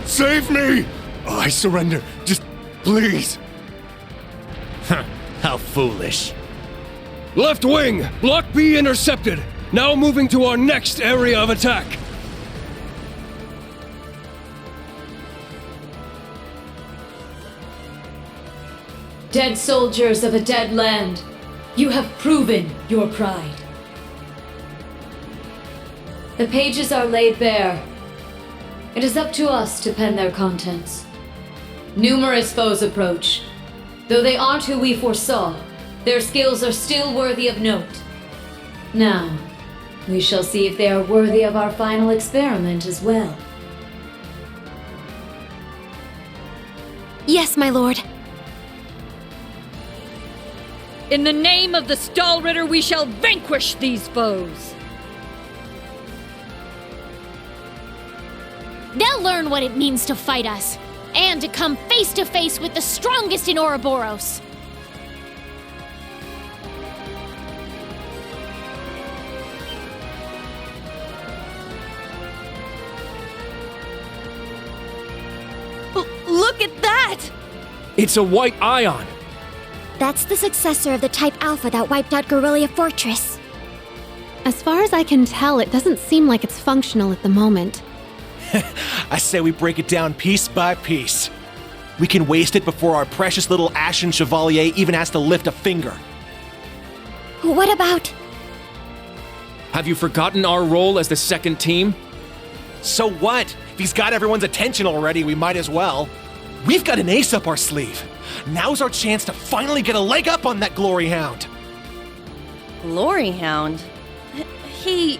Save me! I surrender. Just please. How foolish. Left wing, Block B intercepted. Now moving to our next area of attack. Dead soldiers of a dead land, you have proven your pride. The pages are laid bare. It is up to us to pen their contents. Numerous foes approach. Though they aren't who we foresaw, their skills are still worthy of note. Now, we shall see if they are worthy of our final experiment as well. Yes, my lord. In the name of the Stahlritter, we shall vanquish these foes! They'll learn what it means to fight us, and to come face to face with the strongest in Ouroboros. Look at that! It's a white ion. That's the successor of the Type Alpha that wiped out Guerrilla Fortress. As far as I can tell, it doesn't seem like it's functional at the moment. I say we break it down piece by piece. We can waste it before our precious little Ashen Chevalier even has to lift a finger. What about... Have you forgotten our role as the second team? So what? If he's got everyone's attention already, we might as well. We've got an ace up our sleeve. Now's our chance to finally get a leg up on that Glory Hound. Glory Hound? He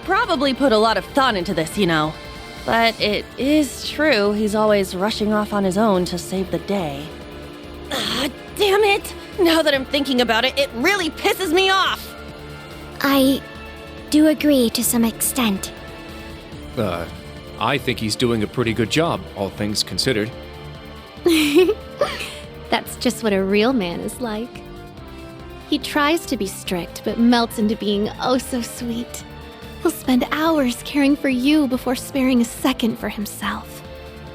probably put a lot of thought into this, you know. But it is true, he's always rushing off on his own to save the day. Damn it! Now that I'm thinking about it, it really pisses me off! I do agree to some extent. I think he's doing a pretty good job, all things considered. That's just what a real man is like. He tries to be strict, but melts into being oh so sweet. He'll spend hours caring for you before sparing a second for himself.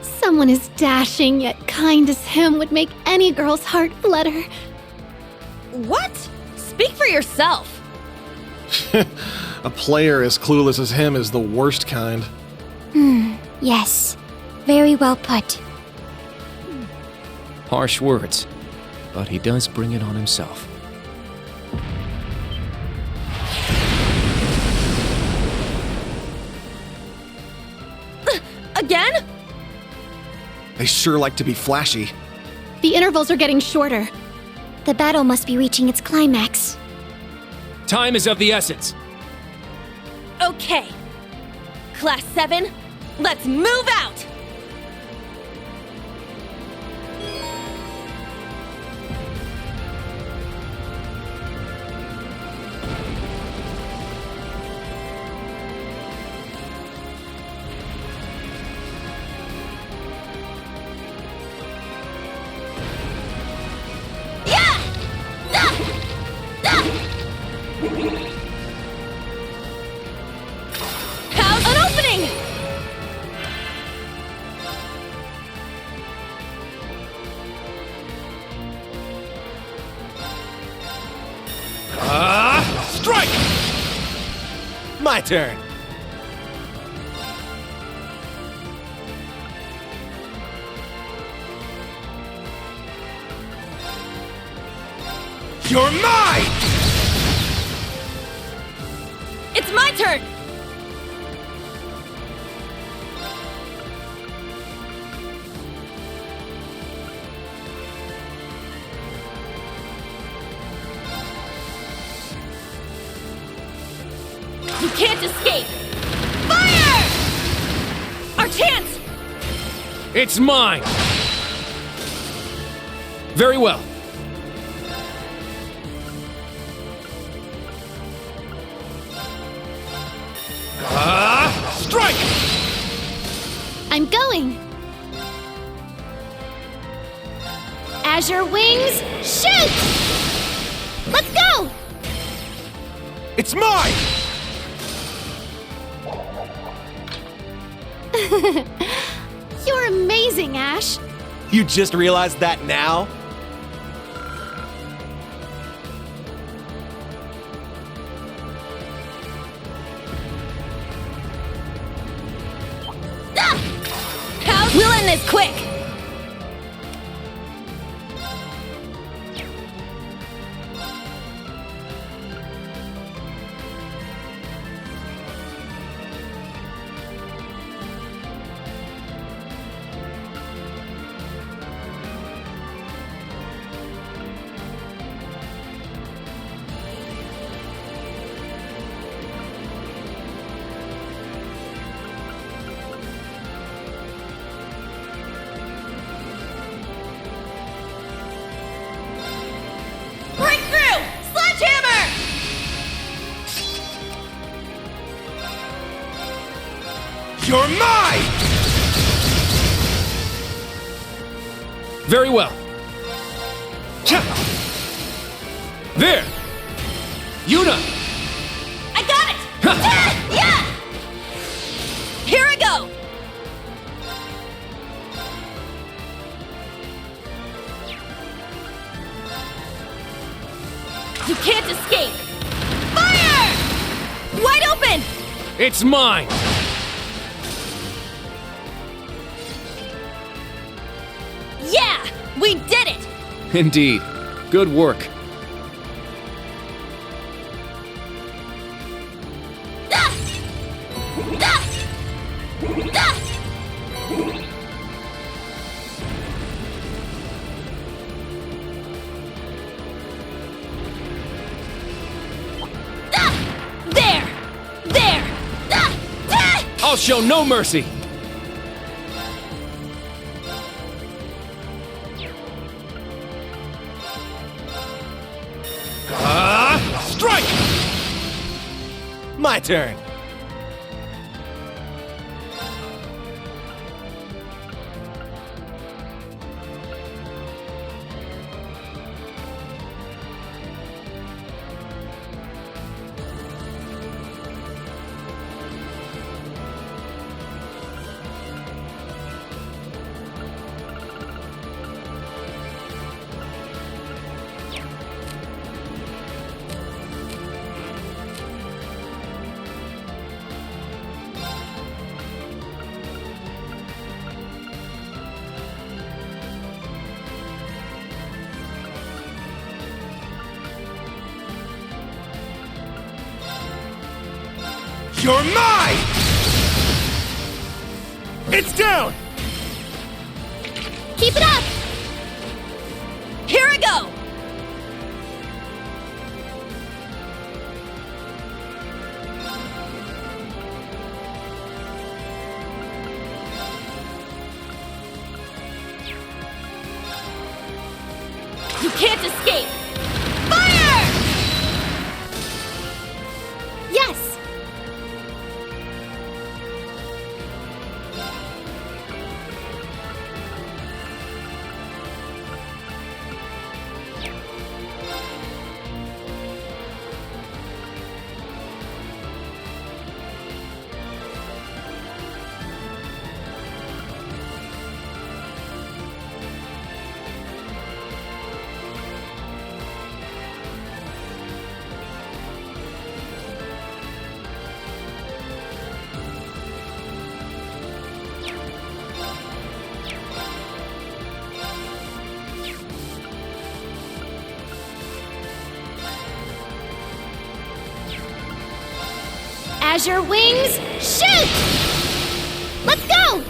Someone as dashing yet kind as him would make any girl's heart flutter. What? Speak for yourself! A player as clueless as him is the worst kind. Yes. Very well put. Harsh words, but he does bring it on himself. Again? They sure like to be flashy. The intervals are getting shorter. The battle must be reaching its climax. Time is of the essence. Okay. Class 7, let's move out! How's an opening? Strike! My turn. You're mine! It's my turn! You can't escape! Fire! Our chance! It's mine! Very well. Strike! I'm going! Azure Wings, shoot! Let's go! It's mine! You're amazing, Ash. You just realized that now? We'll end this quick! Breakthrough! Sledgehammer! You're mine! Very well. There! Yuna! I got it! Yeah! Here I go! You can't escape! Fire! Wide open! It's mine! Yeah! We did it! Indeed. Good work. Ah! Ah! Ah! Ah! There! There! Ah! Ah! I'll show no mercy! Strike! My turn. You're mine! It's down! Keep it up! Here I go! You can't escape! Fire! Yes! Azure wings, shoot! Let's go!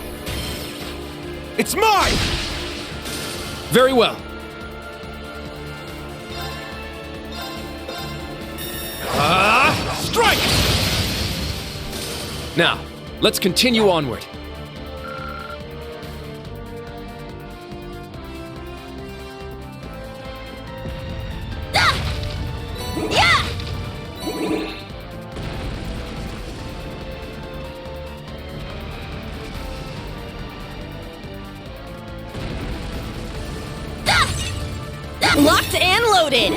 It's mine! Very well. Strike! Now, let's continue onward. Yeah! Locked and loaded!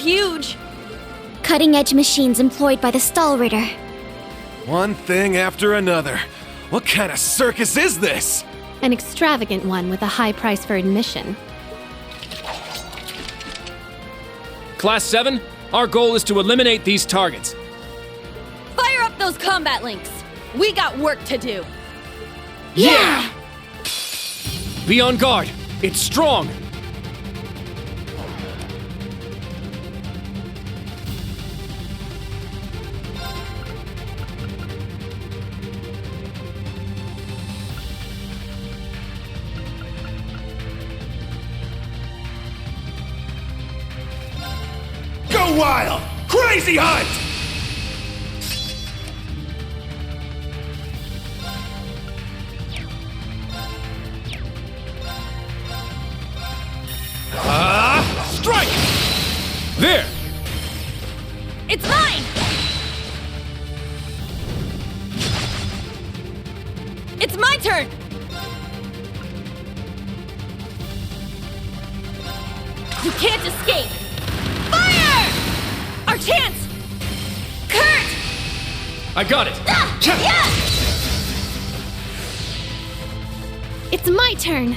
huge. Cutting-edge machines employed by the Stahlritter. One thing after another. What kind of circus is this? An extravagant one with a high price for admission. Class 7, our goal is to eliminate these targets. Fire up those combat links. We got work to do. Yeah! Be on guard. It's strong. Go wild! Crazy hunt! Strike! There! It's mine! It's my turn! You can't escape! Fire! Our chance! Kurt! I got it! Yeah! It's my turn!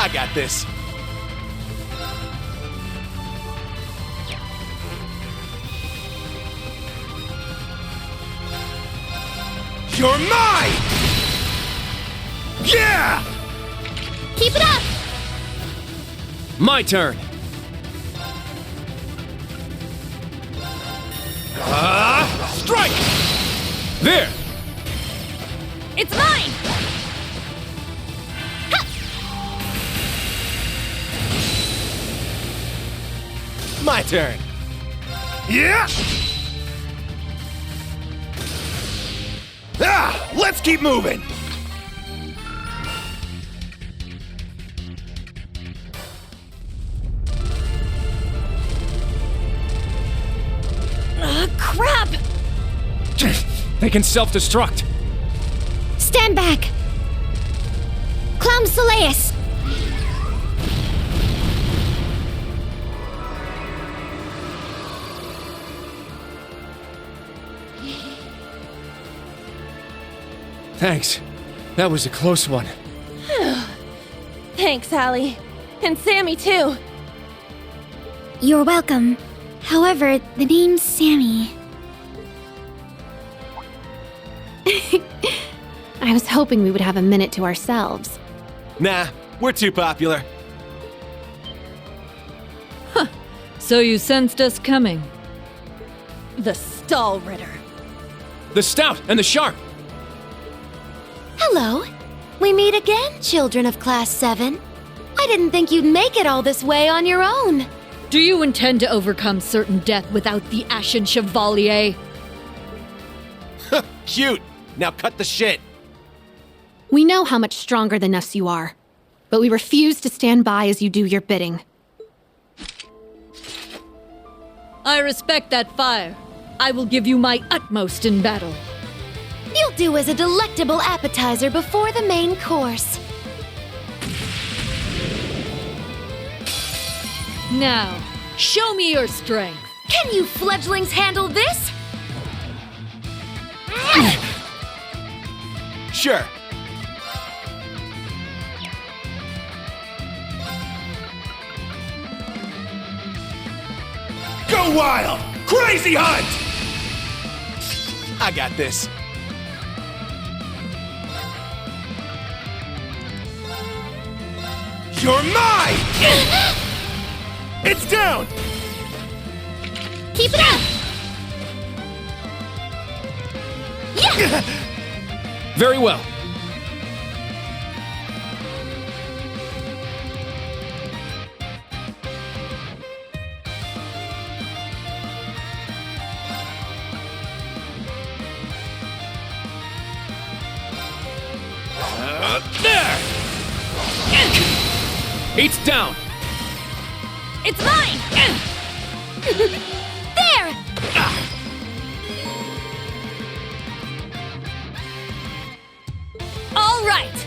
I got this. You're mine! Yeah! Keep it up! My turn. Strike! There! It's mine! My turn. Yeah! Let's keep moving! Crap! They can self-destruct. Stand back! Clown Soleus! Thanks. That was a close one. Thanks, Allie. And Sammy, too. You're welcome. However, the name's Sammy. I was hoping we would have a minute to ourselves. Nah, we're too popular. So you sensed us coming. The Stahlritter. The Stout and the Sharp. Hello. We meet again, children of Class 7. I didn't think you'd make it all this way on your own. Do you intend to overcome certain death without the Ashen Chevalier? Cute! Now cut the shit! We know how much stronger than us you are, but we refuse to stand by as you do your bidding. I respect that fire. I will give you my utmost in battle. You'll do as a delectable appetizer before the main course. Now, show me your strength. Can you fledglings handle this? Sure. Go wild! Crazy hunt! I got this. You're mine! It's down! Keep it up! Very well. Eight's down. It's mine! There! All right!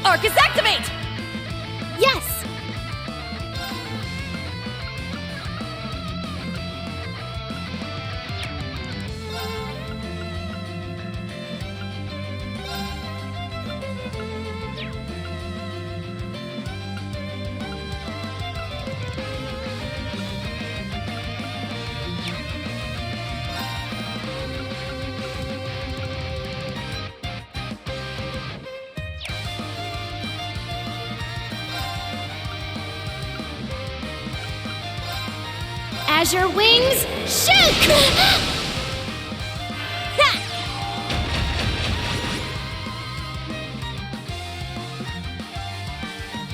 Arcus, activate! Yes! Azure wings, shoot!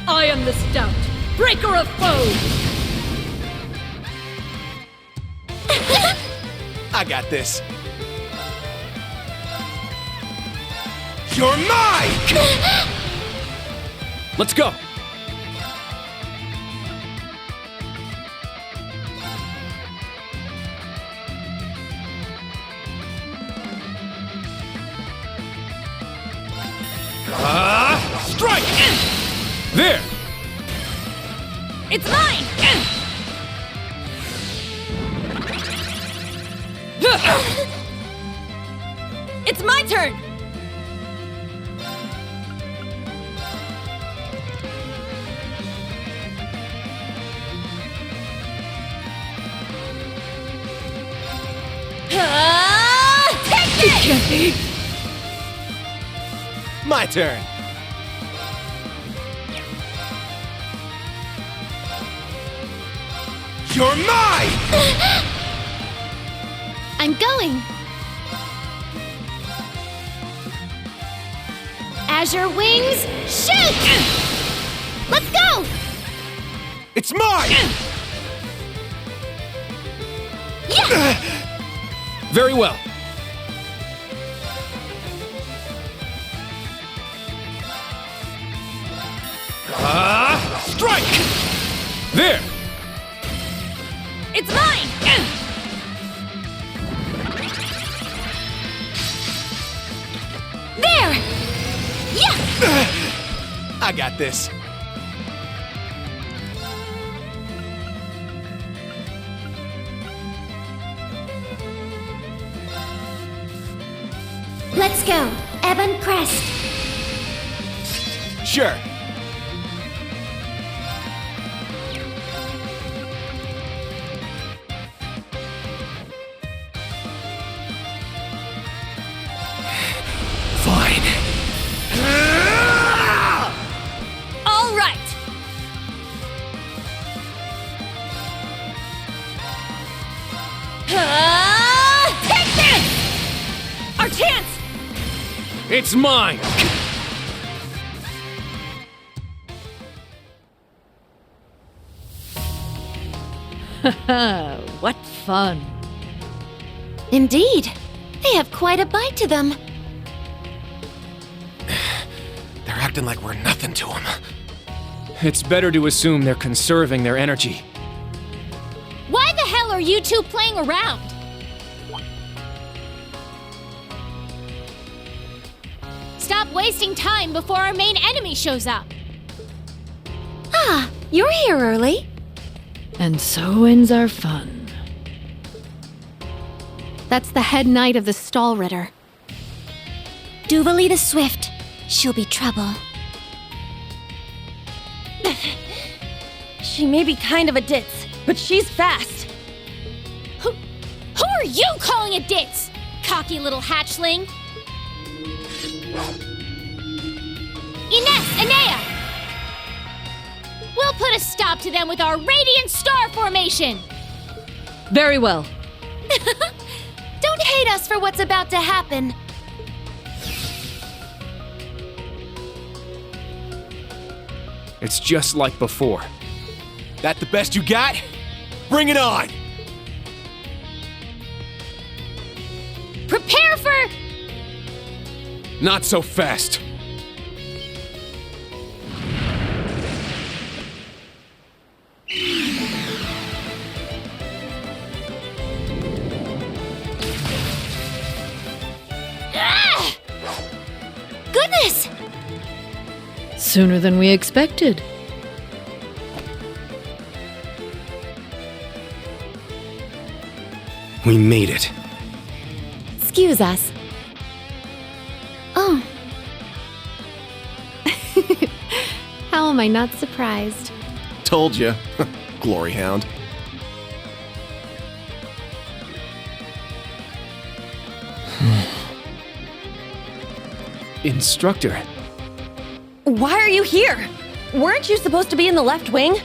I am the stout, breaker of foes! I got this. You're mine! Let's go. Strike! There. It's mine! It's my turn! Can't be! My turn. You're mine! I'm going! Azure wings, shoot! Let's go! It's mine! Very well. Strike! There. It's mine! There! Yeah! I got this. Let's go, Ebon Crest! Sure. Fine. All right! Take this! Our chance! It's mine. What fun! Indeed. They have quite a bite to them. They're acting like we're nothing to them. It's better to assume they're conserving their energy. Why the hell are you two playing around? Stop wasting time before our main enemy shows up. Ah, you're here early. And so ends our fun. That's the head knight of the Stahlritter. Duvali the Swift. She'll be trouble. She may be kind of a ditz, but she's fast. Who are you calling a ditz? Cocky little hatchling. Ines, Anea! We'll put a stop to them with our Radiant Star Formation! Very well. Don't hate us for what's about to happen. It's just like before. That the best you got? Bring it on! Prepare for... Not so fast. Ah! Goodness! Sooner than we expected. We made it. Excuse us. Oh. How am I not surprised? Told you. Glory Hound. Instructor. Why are you here? Weren't you supposed to be in the left wing?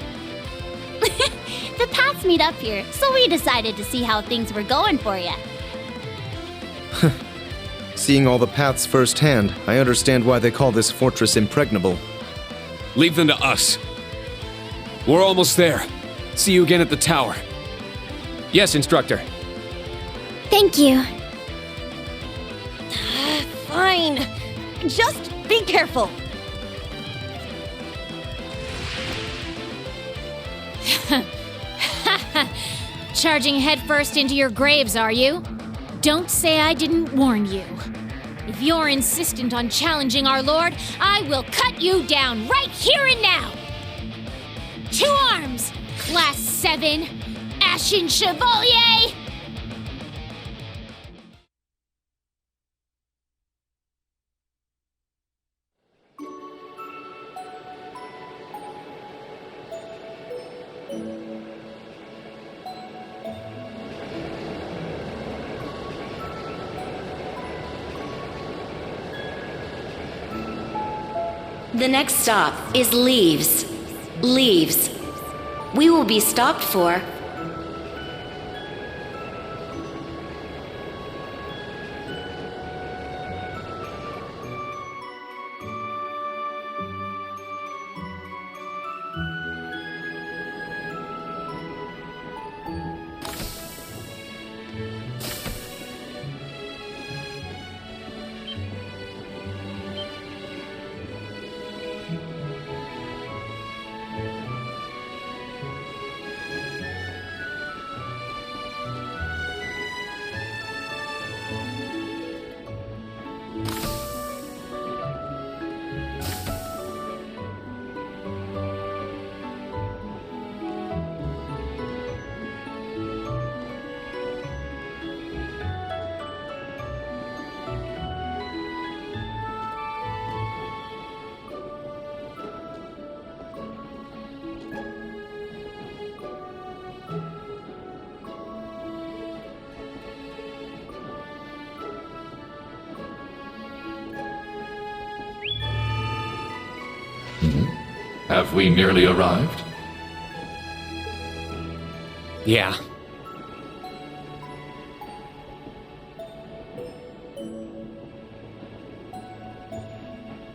The paths meet up here, so we decided to see how things were going for you. Seeing all the paths firsthand, I understand why they call this fortress impregnable. Leave them to us. We're almost there. See you again at the tower. Yes, Instructor. Thank you. Fine. Just be careful. Charging headfirst into your graves, are you? Don't say I didn't warn you. If you're insistent on challenging our lord, I will cut you down right here and now! To arms, Class 7, Ashen Chevalier! The next stop is Leaves. Leaves. We will be stopped for... Have we nearly arrived? Yeah.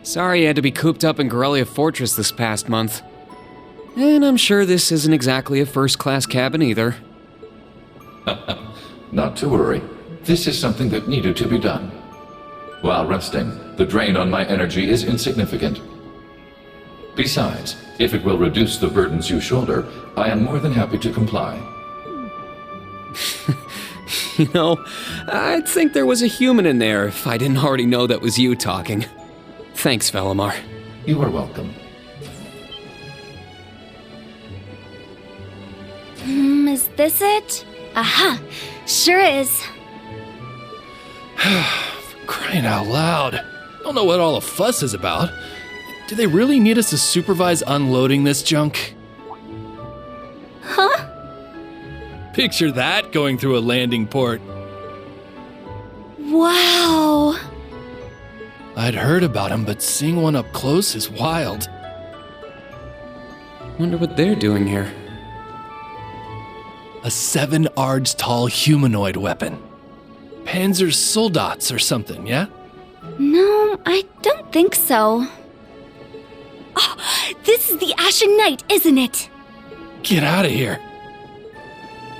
Sorry you had to be cooped up in Corellia Fortress this past month. And I'm sure this isn't exactly a first-class cabin either. Not to worry. This is something that needed to be done. While resting, the drain on my energy is insignificant. Besides, if it will reduce the burdens you shoulder, I am more than happy to comply. You know, I'd think there was a human in there if I didn't already know that was you talking. Thanks, Velimar. You are welcome. Is this it? Aha! Sure is. Crying out loud. Don't know what all the fuss is about. Do they really need us to supervise unloading this junk? Huh? Picture that going through a landing port. Wow! I'd heard about them, but seeing one up close is wild. Wonder what they're doing here. A 7 ards tall humanoid weapon. Panzer Soldats or something, yeah? No, I don't think so. Oh, This is the Ashen Knight, isn't it? Get out of here.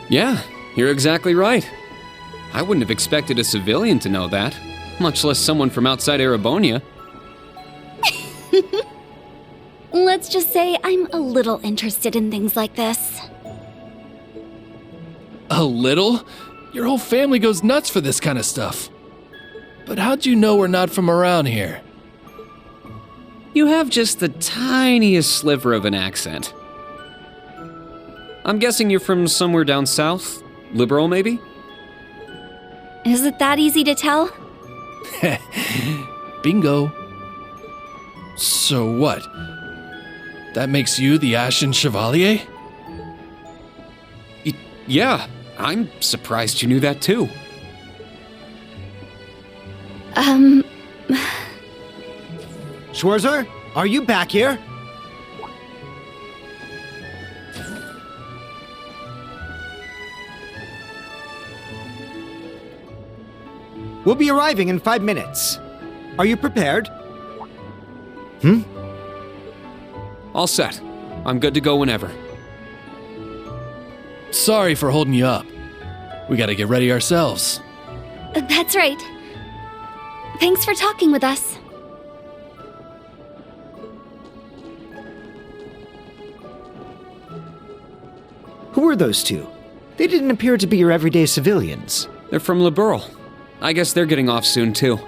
Yeah, you're exactly right. I wouldn't have expected a civilian to know that, much less someone from outside Erebonia. Let's just say I'm a little interested in things like this. A little? Your whole family goes nuts for this kind of stuff. But how'd you know we're not from around here? You have just the tiniest sliver of an accent. I'm guessing you're from somewhere down south? Liberal, maybe? Is it that easy to tell? Bingo. So what? That makes you the Ashen Chevalier? Yeah, I'm surprised you knew that too. Schwarzer, are you back here? We'll be arriving in 5 minutes. Are you prepared? All set. I'm good to go whenever. Sorry for holding you up. We gotta get ready ourselves. That's right. Thanks for talking with us. Who are those two? They didn't appear to be your everyday civilians. They're from Liberal. I guess they're getting off soon too.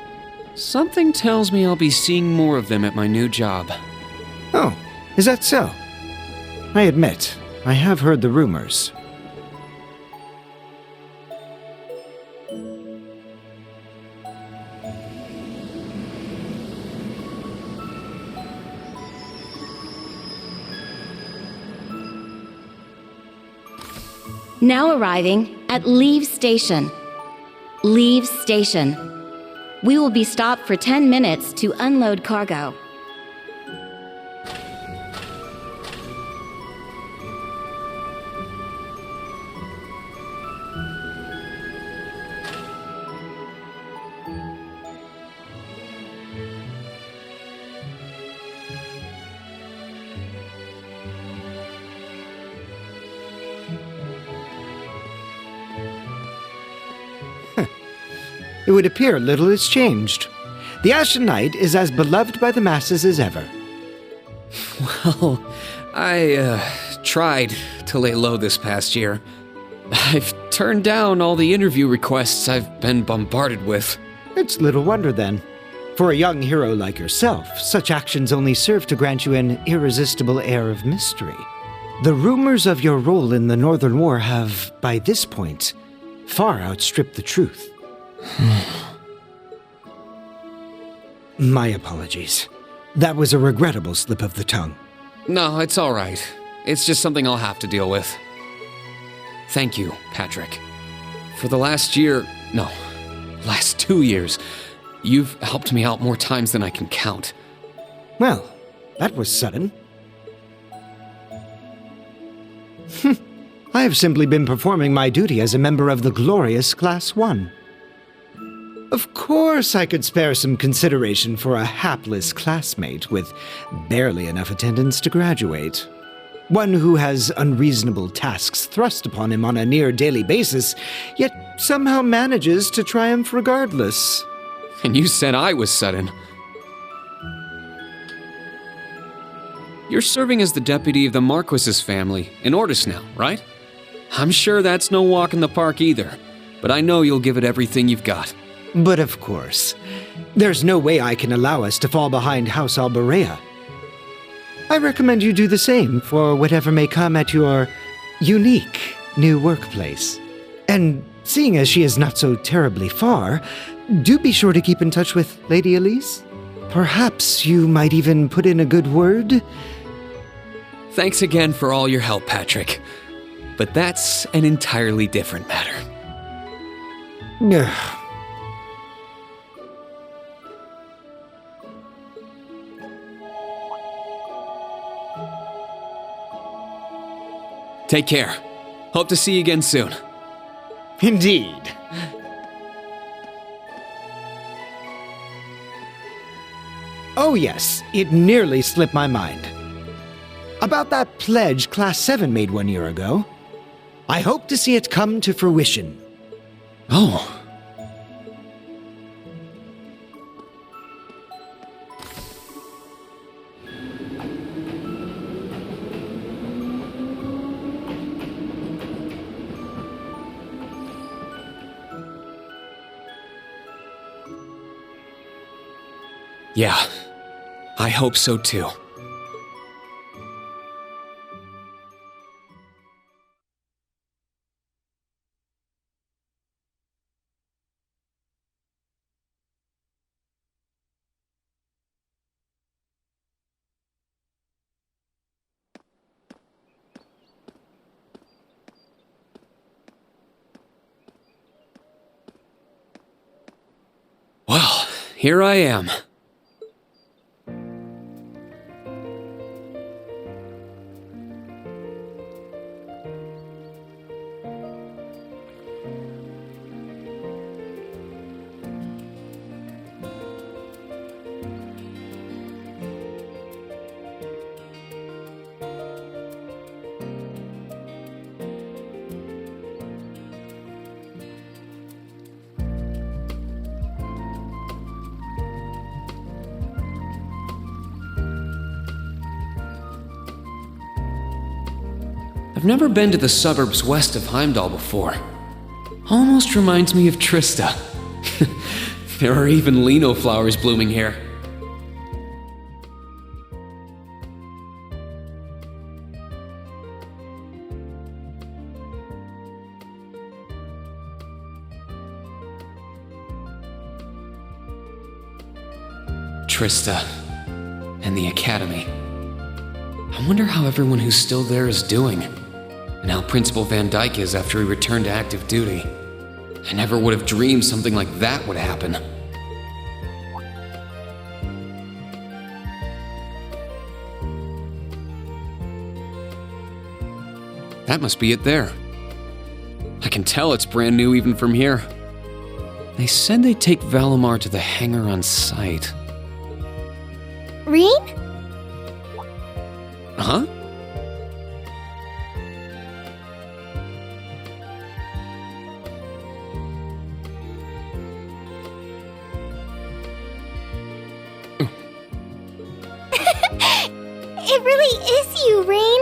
Something tells me I'll be seeing more of them at my new job. Oh, is that so? I admit, I have heard the rumors. Now arriving at Leave Station. Leave Station. We will be stopped for 10 minutes to unload cargo. It would appear little has changed. The Ashen Knight is as beloved by the masses as ever. Well, I tried to lay low this past year. I've turned down all the interview requests I've been bombarded with. It's little wonder then. For a young hero like yourself, such actions only serve to grant you an irresistible air of mystery. The rumors of your role in the Northern War have, by this point, far outstripped the truth. My apologies. That was a regrettable slip of the tongue. No, it's all right. It's just something I'll have to deal with. Thank you, Patrick. For the last 2 years, you've helped me out more times than I can count. Well, that was sudden. I have simply been performing my duty as a member of the glorious Class 1. Of course I could spare some consideration for a hapless classmate with barely enough attendance to graduate. One who has unreasonable tasks thrust upon him on a near-daily basis, yet somehow manages to triumph regardless. And you said I was sudden. You're serving as the deputy of the Marquis's family in Ortis now, right? I'm sure that's no walk in the park either, but I know you'll give it everything you've got. But of course, there's no way I can allow us to fall behind House Alberea. I recommend you do the same for whatever may come at your unique new workplace. And seeing as she is not so terribly far, do be sure to keep in touch with Lady Elise. Perhaps you might even put in a good word. Thanks again for all your help, Patrick. But that's an entirely different matter. Take care. Hope to see you again soon. Indeed. Oh yes, it nearly slipped my mind. About that pledge Class 7 made 1 year ago. I hope to see it come to fruition. Oh. Yeah, I hope so too. Well, here I am. I've never been to the suburbs west of Heimdall before. Almost reminds me of Trista. There are even lino flowers blooming here. Trista and the Academy. I wonder how everyone who's still there is doing. And how Principal Van Dyke is after he returned to active duty. I never would have dreamed something like that would happen. That must be it there. I can tell it's brand new even from here. They said they'd take Valimar to the hangar on site. Reen? Huh? It really is you, Rain.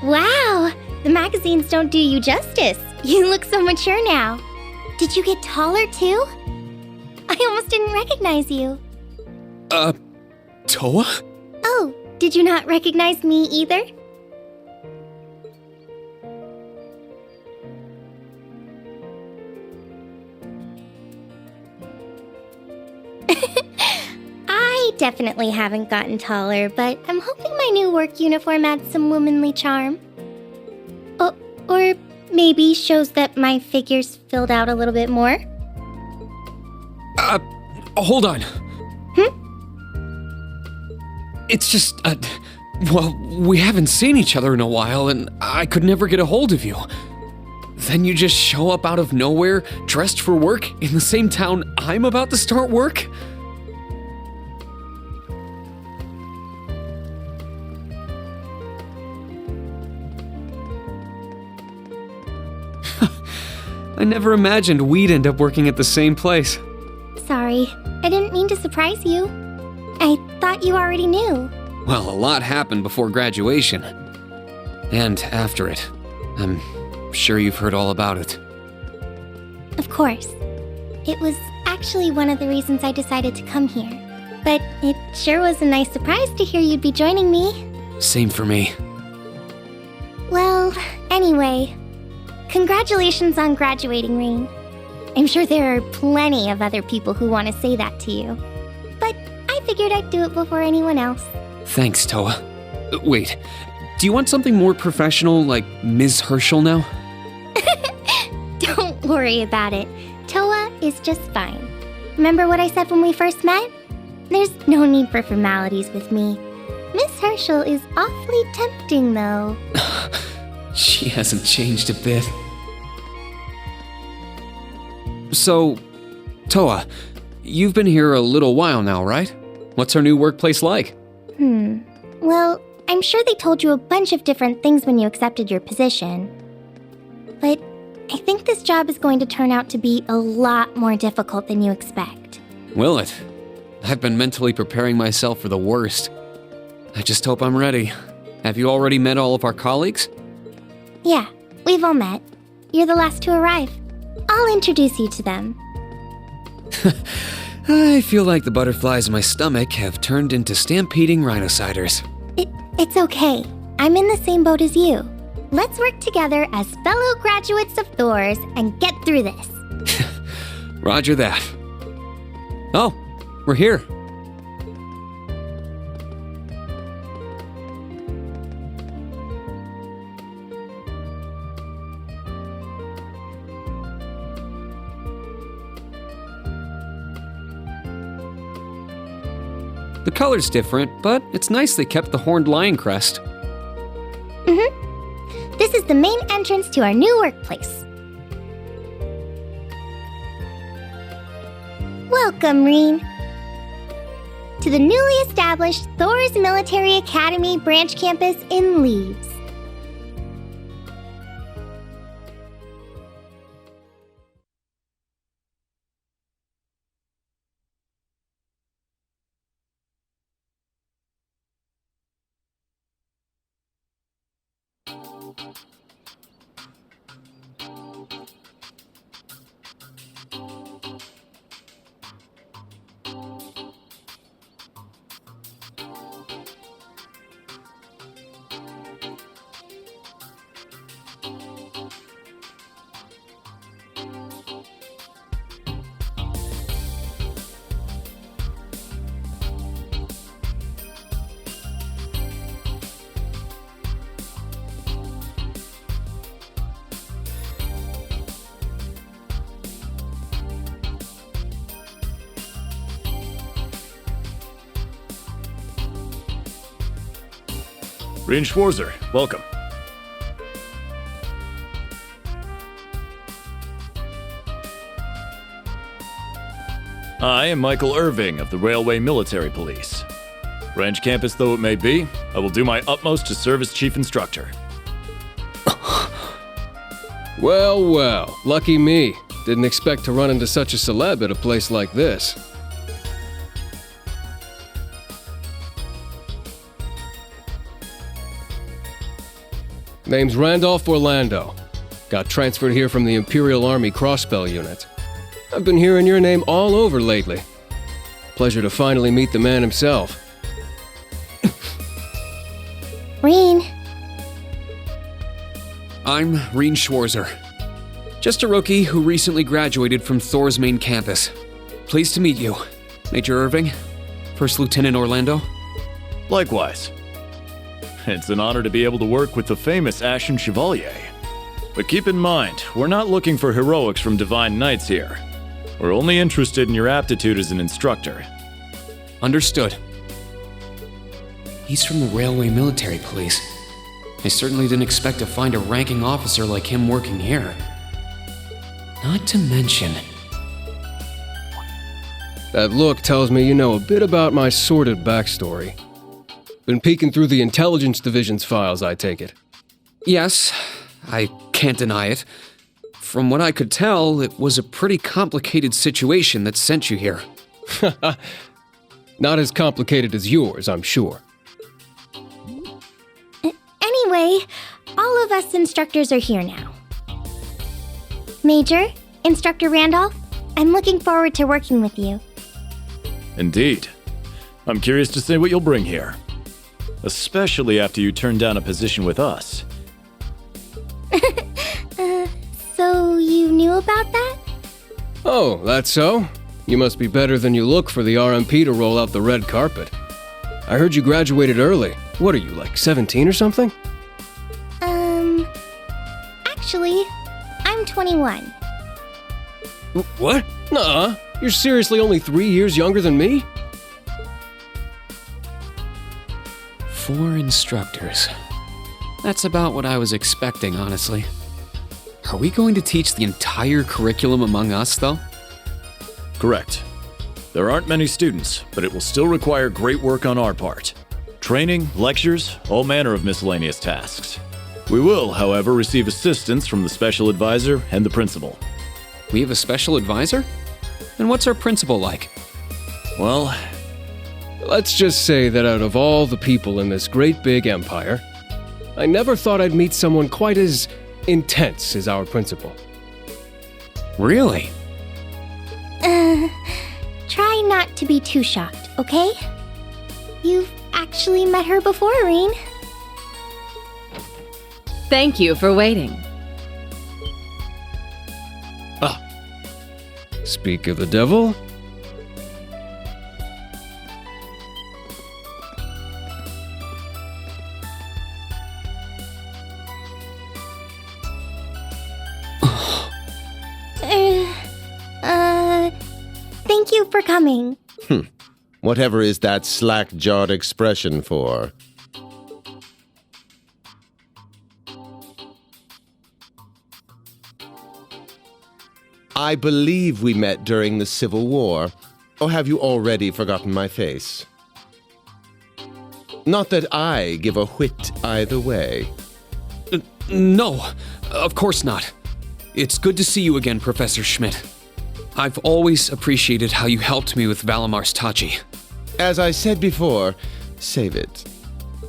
Wow, the magazines don't do you justice. You look so mature now. Did you get taller too? I almost didn't recognize you. Toa? Oh, did you not recognize me either? I definitely haven't gotten taller, but I'm hoping my new work uniform adds some womanly charm. Oh, or maybe shows that my figure's filled out a little bit more. Hold on. It's just, well, we haven't seen each other in a while, and I could never get a hold of you. Then you just show up out of nowhere, dressed for work, in the same town I'm about to start work? I never imagined we'd end up working at the same place. Sorry, I didn't mean to surprise you. I thought you already knew. Well, a lot happened before graduation. And after it. I'm sure you've heard all about it. Of course. It was actually one of the reasons I decided to come here. But it sure was a nice surprise to hear you'd be joining me. Same for me. Well, anyway, congratulations on graduating, Rain. I'm sure there are plenty of other people who want to say that to you. But I figured I'd do it before anyone else. Thanks, Toa. Wait, do you want something more professional, like Ms. Herschel now? Don't worry about it. Toa is just fine. Remember what I said when we first met? There's no need for formalities with me. Miss Herschel is awfully tempting, though. She hasn't changed a bit. So, Toa, you've been here a little while now, right? What's our new workplace like? Well, I'm sure they told you a bunch of different things when you accepted your position. But I think this job is going to turn out to be a lot more difficult than you expect. Will it? I've been mentally preparing myself for the worst. I just hope I'm ready. Have you already met all of our colleagues? Yeah, we've all met. You're the last to arrive. I'll introduce you to them. I feel like the butterflies in my stomach have turned into stampeding rhinociders. It's okay. I'm in the same boat as you. Let's work together as fellow graduates of Thor's and get through this. Roger that. Oh, we're here. The color's different, but it's nice they kept the horned lion crest. This is the main entrance to our new workplace. Welcome, Reen, to the newly established Thor's Military Academy branch campus in Leaves. Reen Schwarzer, welcome. I am Michael Irving of the Railway Military Police. Branch campus though it may be, I will do my utmost to serve as chief instructor. Well, well, lucky me. Didn't expect to run into such a celeb at a place like this. Name's Randolph Orlando. Got transferred here from the Imperial Army Crossbell Unit. I've been hearing your name all over lately. Pleasure to finally meet the man himself. Reen. I'm Reen Schwarzer. Just a rookie who recently graduated from Thor's main campus. Pleased to meet you, Major Irving, First Lieutenant Orlando. Likewise. It's an honor to be able to work with the famous Ashen Chevalier. But keep in mind, we're not looking for heroics from Divine Knights here. We're only interested in your aptitude as an instructor. Understood. He's from the Railway Military Police. I certainly didn't expect to find a ranking officer like him working here. Not to mention... That look tells me you know a bit about my sordid backstory. Been peeking through the Intelligence Division's files, I take it. Yes, I can't deny it. From what I could tell, it was a pretty complicated situation that sent you here. Not as complicated as yours, I'm sure. Anyway, all of us instructors are here now. Major, Instructor Randolph, I'm looking forward to working with you. Indeed. I'm curious to see what you'll bring here. Especially after you turn down a position with us. So you knew about that? Oh, that's so? You must be better than you look for the RMP to roll out the red carpet. I heard you graduated early. What are you, like 17 or something? Actually, I'm 21. What? Nuh-uh. You're seriously only 3 years younger than me? 4 instructors. That's about what I was expecting, honestly. Are we going to teach the entire curriculum among us, though? Correct. There aren't many students, but it will still require great work on our part. Training, lectures, all manner of miscellaneous tasks. We will, however, receive assistance from the special advisor and the principal. We have a special advisor? And what's our principal like? Well, let's just say that out of all the people in this great big empire, I never thought I'd meet someone quite as intense as our principal. Really? Try not to be too shocked, okay? You've actually met her before, Rean. Thank you for waiting. Speak of the devil. Thank you for coming. Whatever is that slack-jawed expression for? I believe we met during the Civil War. Or have you already forgotten my face? Not that I give a whit either way. No, of course not. It's good to see you again, Professor Schmidt. I've always appreciated how you helped me with Valamar's Tachi. As I said before, save it.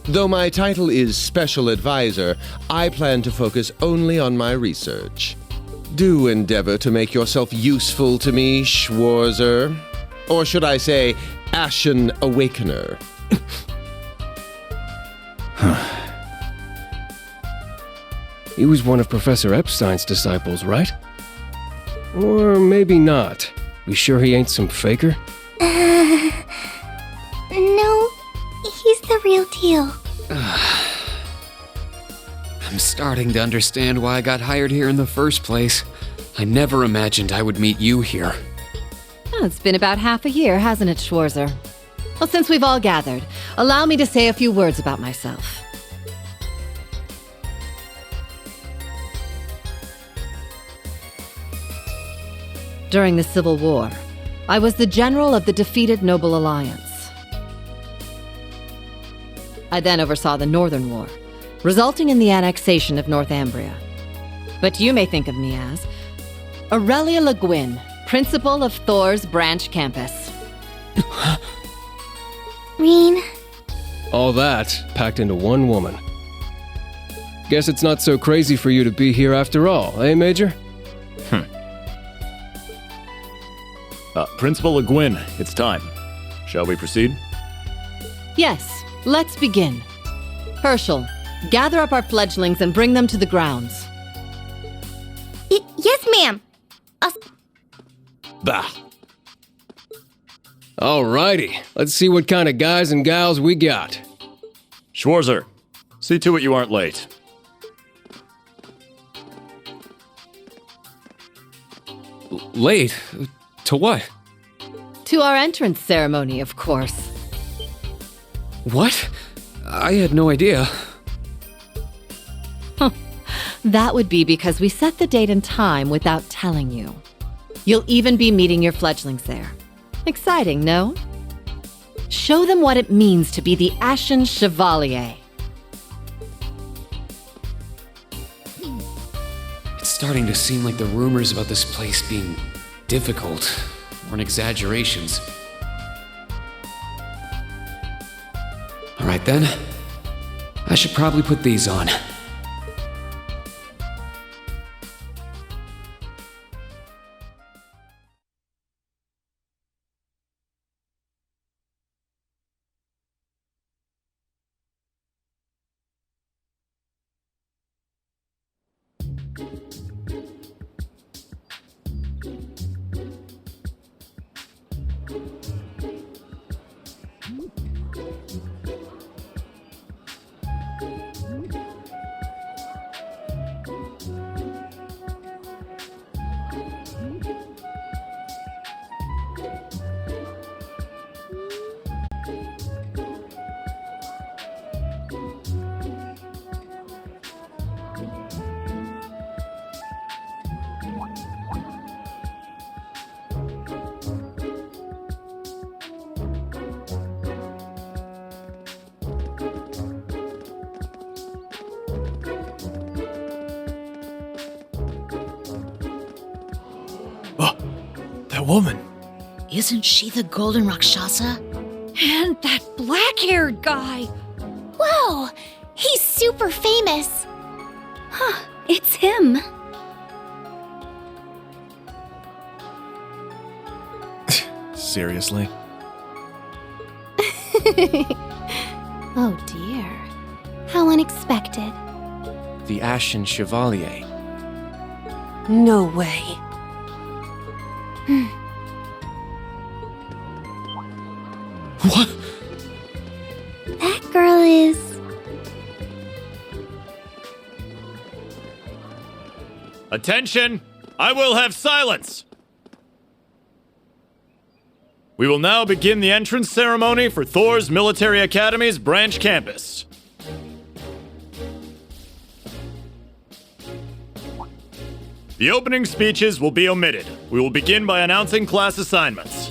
Though my title is Special Advisor, I plan to focus only on my research. Do endeavor to make yourself useful to me, Schwarzer. Or should I say, Ashen Awakener. He was one of Professor Epstein's disciples, right? Or maybe not. You sure he ain't some faker? No, he's the real deal. I'm starting to understand why I got hired here in the first place. I never imagined I would meet you here. Oh, it's been about half a year, hasn't it, Schwarzer? Well, since we've all gathered, allow me to say a few words about myself. During the Civil War, I was the general of the defeated Noble Alliance. I then oversaw the Northern War, resulting in the annexation of Northumbria. But you may think of me as Aurelia Le Guin, principal of Thor's branch campus. Rean. All that packed into one woman. Guess it's not so crazy for you to be here after all, eh, Major? Principal Le Guin, it's time. Shall we proceed? Yes, let's begin. Herschel, gather up our fledglings and bring them to the grounds. Yes, ma'am. Bah. Alrighty, let's see what kind of guys and gals we got. Schwarzer, see to it you aren't late. Late? To what? To our entrance ceremony, of course. What? I had no idea. That would be because we set the date and time without telling you. You'll even be meeting your fledglings there. Exciting, no? Show them what it means to be the Ashen Chevalier. It's starting to seem like the rumors about this place being difficult weren't exaggerations. Alright then. I should probably put these on. woman. Isn't she the Golden Rakshasa? And that black-haired guy! Whoa! He's super famous! Huh, it's him. Seriously? Oh dear. How unexpected. The Ashen Chevalier. No way. What? That girl is... Attention! I will have silence! We will now begin the entrance ceremony for Thor's Military Academy's branch campus. The opening speeches will be omitted. We will begin by announcing class assignments.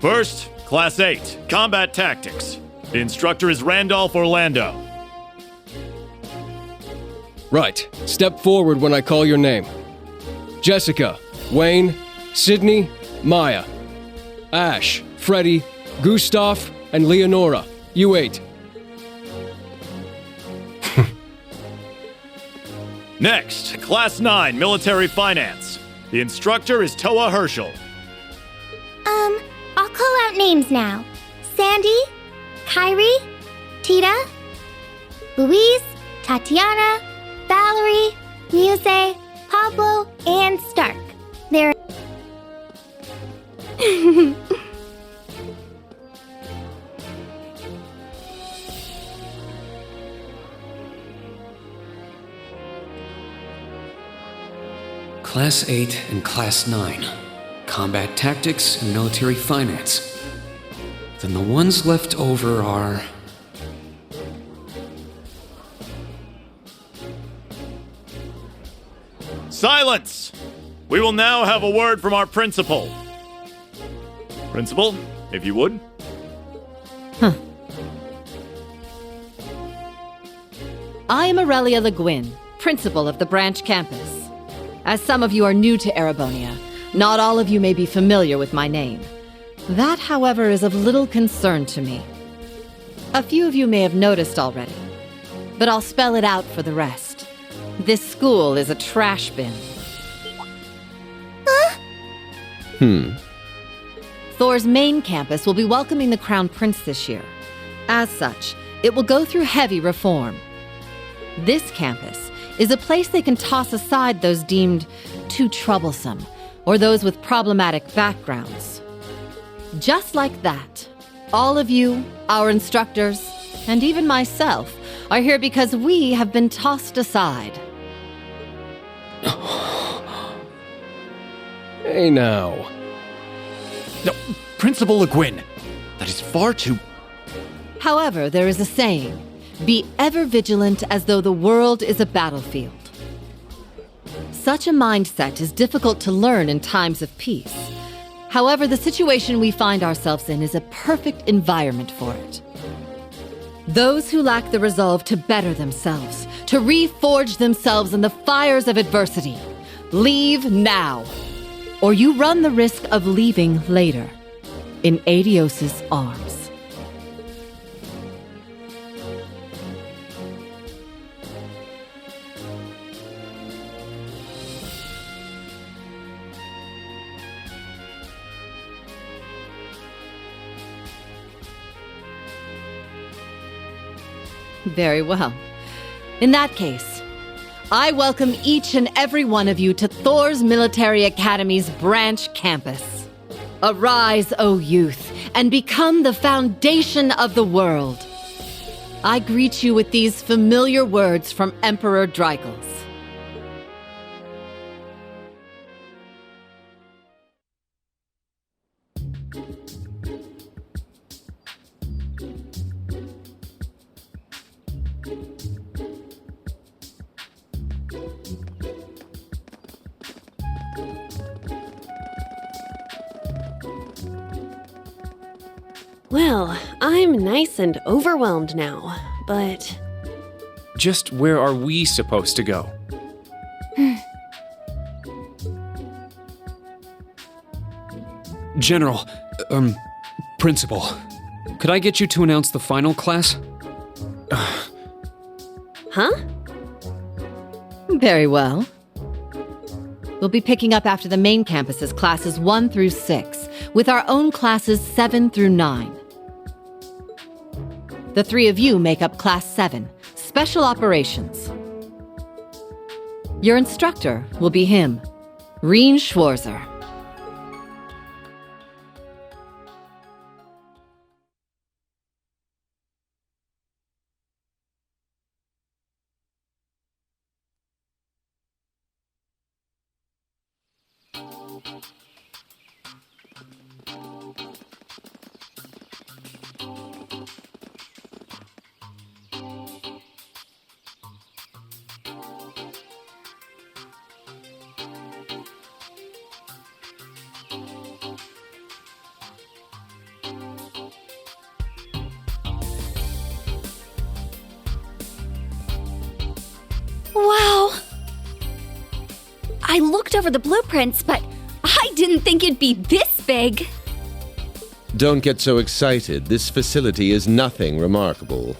First, Class 8, Combat Tactics. The instructor is Randolph Orlando. Right. Step forward when I call your name. Jessica, Wayne, Sydney, Maya, Ash, Freddy, Gustav, and Leonora. You 8. Next, Class 9, Military Finance. The instructor is Toa Herschel. I'll call out names now. Sandy, Kyrie, Tita, Louise, Tatiana, Valerie, Muse, Pablo, and Stark. They're... Class 8 and Class 9. Combat Tactics and Military Finance. Then the ones left over are... Silence! We will now have a word from our principal. Principal, if you would. I am Aurelia Le Guin, principal of the branch campus. As some of you are new to Erebonia, not all of you may be familiar with my name. That, however, is of little concern to me. A few of you may have noticed already, but I'll spell it out for the rest. This school is a trash bin. Thor's main campus will be welcoming the Crown Prince this year. As such, it will go through heavy reform. This campus is a place they can toss aside those deemed too troublesome, or those with problematic backgrounds. Just like that, all of you, our instructors, and even myself, are here because we have been tossed aside. Hey now. No, Principal Le Guin, that is far too... However, there is a saying, be ever vigilant as though the world is a battlefield. Such a mindset is difficult to learn in times of peace. However, the situation we find ourselves in is a perfect environment for it. Those who lack the resolve to better themselves, to reforge themselves in the fires of adversity, leave now, or you run the risk of leaving later, in Adios's arms. Very well. In that case, I welcome each and every one of you to Thor's Military Academy's branch campus. Arise, O youth, and become the foundation of the world. I greet you with these familiar words from Emperor Dreigels. Well, I'm nice and overwhelmed now, but... Just where are we supposed to go? General, Principal, could I get you to announce the final class? Huh? Very well. We'll be picking up after the main campus's classes 1 through 6, with our own classes 7 through 9. The 3 of you make up Class 7, Special Operations. Your instructor will be him, Reen Schwarzer. Wow! I looked over the blueprints, but I didn't think it'd be this big. Don't get so excited. This facility is nothing remarkable.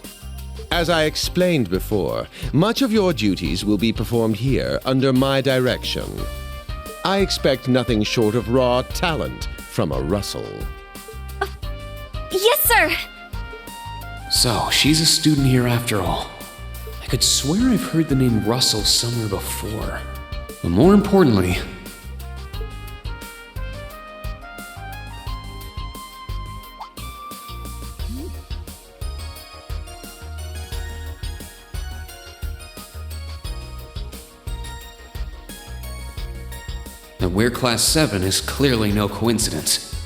As I explained before, much of your duties will be performed here under my direction. I expect nothing short of raw talent from a Russell. Yes, sir! So, she's a student here after all. I could swear I've heard the name Russell somewhere before. But more importantly, that we're Class 7 is clearly no coincidence.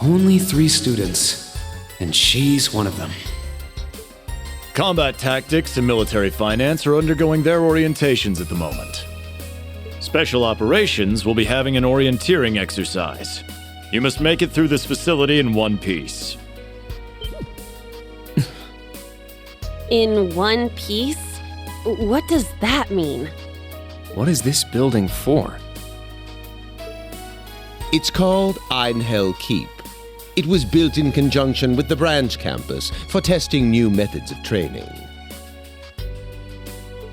Only 3 students, and she's one of them. Combat tactics and military finance are undergoing their orientations at the moment. Special operations will be having an orienteering exercise. You must make it through this facility in one piece. In one piece? What does that mean? What is this building for? It's called Einhell Keep. It was built in conjunction with the branch campus for testing new methods of training.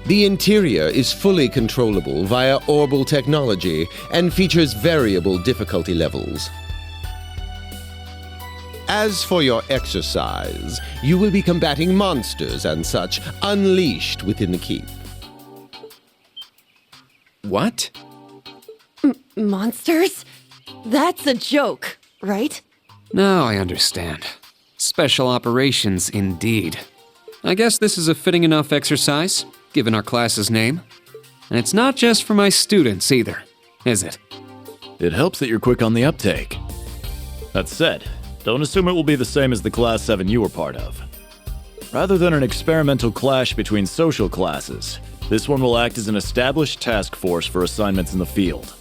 The interior is fully controllable via orbital technology and features variable difficulty levels. As for your exercise, you will be combating monsters and such unleashed within the keep. What? Monsters? That's a joke, right? Now I understand. Special operations indeed. I guess this is a fitting enough exercise, given our class's name. And it's not just for my students either, is it? It helps that you're quick on the uptake. That said, don't assume it will be the same as the Class 7 you were part of. Rather than an experimental clash between social classes, this one will act as an established task force for assignments in the field.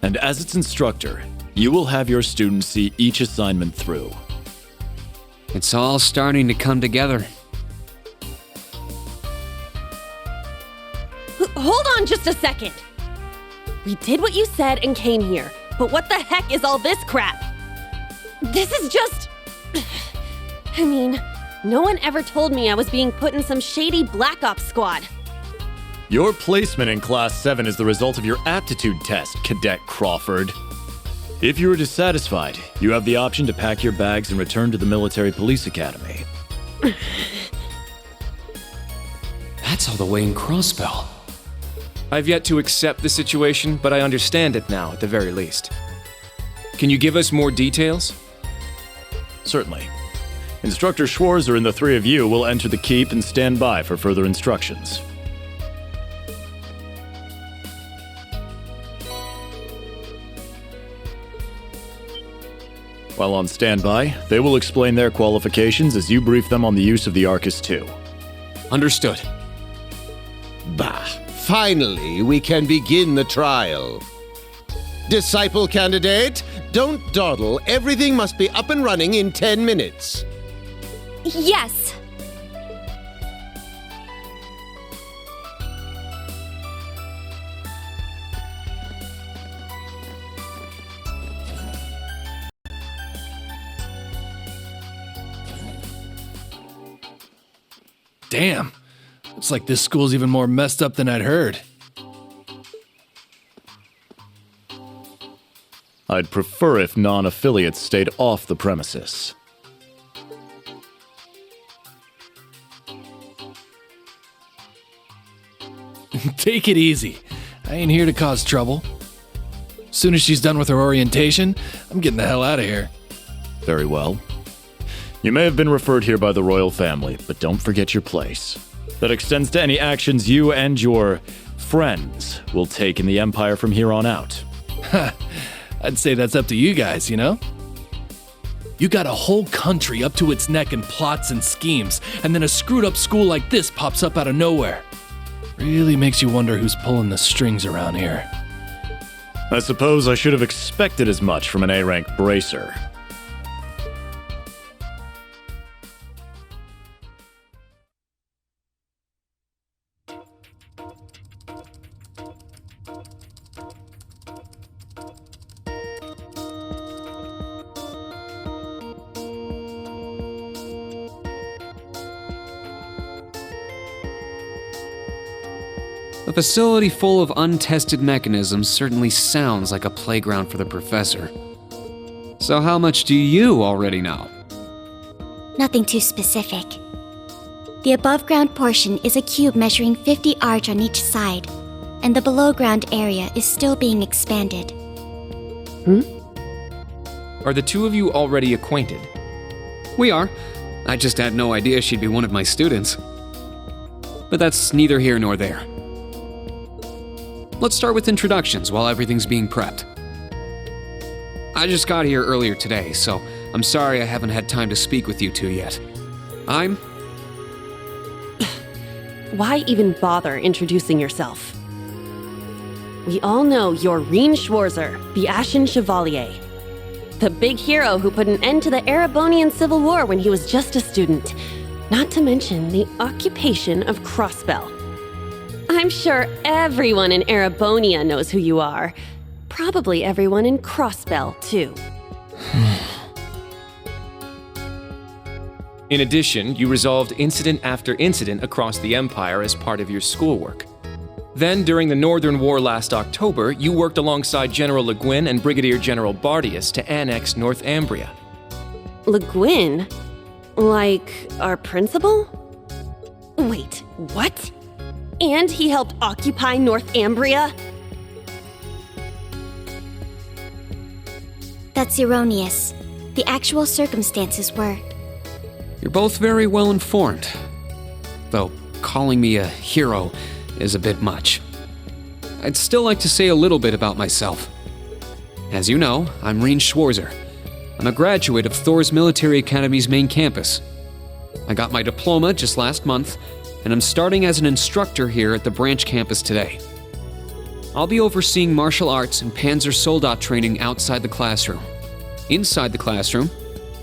And as its instructor, you will have your students see each assignment through. It's all starting to come together. Hold on just a second. We did what you said and came here, but what the heck is all this crap? This is just... I mean, no one ever told me I was being put in some shady Black Ops squad. Your placement in Class 7 is the result of your aptitude test, Cadet Crawford. If you are dissatisfied, you have the option to pack your bags and return to the Military Police Academy. That's all the way in Crossbell. I've yet to accept the situation, but I understand it now at the very least. Can you give us more details? Certainly. Instructor Schwarzer and the 3 of you will enter the keep and stand by for further instructions. While on standby, they will explain their qualifications as you brief them on the use of the Arcus II. Understood. Bah, finally we can begin the trial. Disciple candidate, don't dawdle. Everything must be up and running in 10 minutes. Yes. Damn. Looks like this school's even more messed up than I'd heard. I'd prefer if non-affiliates stayed off the premises. Take it easy. I ain't here to cause trouble. Soon as she's done with her orientation, I'm getting the hell out of here. Very well. You may have been referred here by the royal family, but don't forget your place. That extends to any actions you and your friends will take in the Empire from here on out. I'd say that's up to you guys, you know? You got a whole country up to its neck in plots and schemes, and then a screwed up school like this pops up out of nowhere. Really makes you wonder who's pulling the strings around here. I suppose I should have expected as much from an A-rank bracer. A facility full of untested mechanisms certainly sounds like a playground for the professor. So how much do you already know? Nothing too specific. The above-ground portion is a cube measuring 50 arch on each side, and the below-ground area is still being expanded. Are the two of you already acquainted? We are. I just had no idea she'd be one of my students. But that's neither here nor there. Let's start with introductions while everything's being prepped. I just got here earlier today, so I'm sorry I haven't had time to speak with you two yet. I'm... Why even bother introducing yourself? We all know you're Rien Schwarzer, the Ashen Chevalier. The big hero who put an end to the Erebonian Civil War when he was just a student. Not to mention the occupation of Crossbell. I'm sure everyone in Erebonia knows who you are. Probably everyone in Crossbell, too. In addition, you resolved incident after incident across the Empire as part of your schoolwork. Then, during the Northern War last October, you worked alongside General Le Guin and Brigadier General Bardius to annex Northumbria. Le Guin? Like our principal? Wait, what? And he helped occupy Northumbria? That's erroneous. The actual circumstances were... You're both very well informed. Though calling me a hero is a bit much. I'd still like to say a little bit about myself. As you know, I'm Rien Schwarzer. I'm a graduate of Thor's Military Academy's main campus. I got my diploma just last month, and I'm starting as an instructor here at the branch campus today. I'll be overseeing martial arts and Panzer Soldat training outside the classroom. Inside the classroom,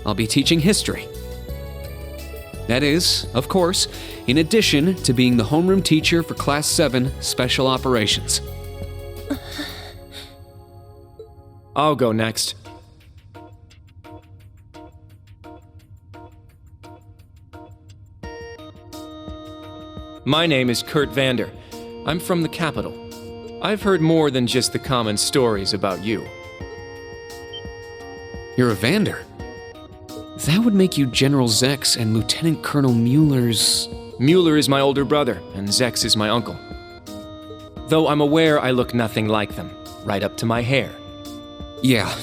I'll be teaching history. That is, of course, in addition to being the homeroom teacher for Class 7 Special Operations. I'll go next. My name is Kurt Vander. I'm from the capital. I've heard more than just the common stories about you. You're a Vander? That would make you General Zex and Lieutenant Colonel Mueller's... Mueller is my older brother, and Zex is my uncle. Though I'm aware I look nothing like them, right up to my hair. Yeah.